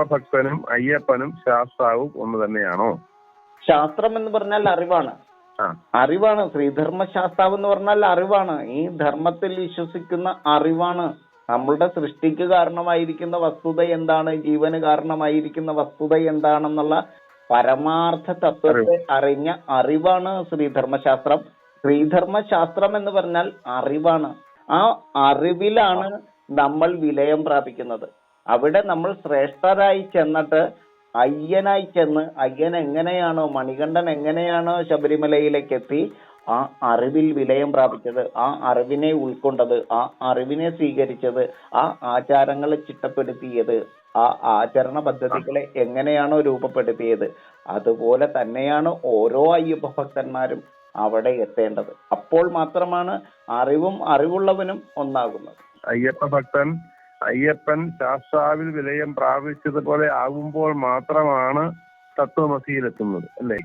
ഭക്തനും അയ്യപ്പനും ശാസ്താവും ഒന്ന് തന്നെയാണോ? ശാസ്ത്രം എന്ന് പറഞ്ഞാൽ അറിവാണ്. അറിവാണ്. ശ്രീധർമ്മശാസ്താവ് എന്ന് പറഞ്ഞാൽ അറിവാണ്. ഈ ധർമ്മത്തിൽ വിശ്വസിക്കുന്ന അറിവാണ്. നമ്മളുടെ സൃഷ്ടിക്ക് കാരണമായിരിക്കുന്ന വസ്തുത എന്താണ്, ജീവന് കാരണമായിരിക്കുന്ന വസ്തുത എന്താണെന്നുള്ള പരമാർത്ഥ തത്വത്തെ അറിഞ്ഞ അറിവാണ് ശ്രീധർമ്മശാസ്ത്രം. ശ്രീധർമ്മശാസ്ത്രം എന്ന് പറഞ്ഞാൽ അറിവാണ്. ആ അറിവിലാണ് നമ്മൾ വിലയം പ്രാപിക്കുന്നത്. അവിടെ നമ്മൾ ശ്രേഷ്ഠരായി ചെന്നിട്ട് അയ്യനായി ചെന്ന് അയ്യൻ എങ്ങനെയാണോ, മണികണ്ഠൻ എങ്ങനെയാണോ ശബരിമലയിലേക്ക് എത്തി ആ അറിവിൽ വിലയം പ്രാപിച്ചത്, ആ അറിവിനെ ഉൾക്കൊണ്ടത്, ആ അറിവിനെ സ്വീകരിച്ചത്, ആ ആചാരങ്ങളെ ചിട്ടപ്പെടുത്തിയത്, ആ ആചരണ പദ്ധതികളെ എങ്ങനെയാണോ രൂപപ്പെടുത്തിയത്, അതുപോലെ തന്നെയാണ് ഓരോ അയ്യപ്പ ഭക്തന്മാരും അവിടെ എത്തേണ്ടത്. അപ്പോൾ മാത്രമാണ് അറിവും അറിവുള്ളവനും ഒന്നാകുന്നത്. അയ്യപ്പൻ ശാസ്താവിൽ വിലയം പ്രാപിച്ചതുപോലെ ആകുമ്പോൾ മാത്രമാണ് തത്വമസിയിലെത്തുന്നത്, അല്ലേ?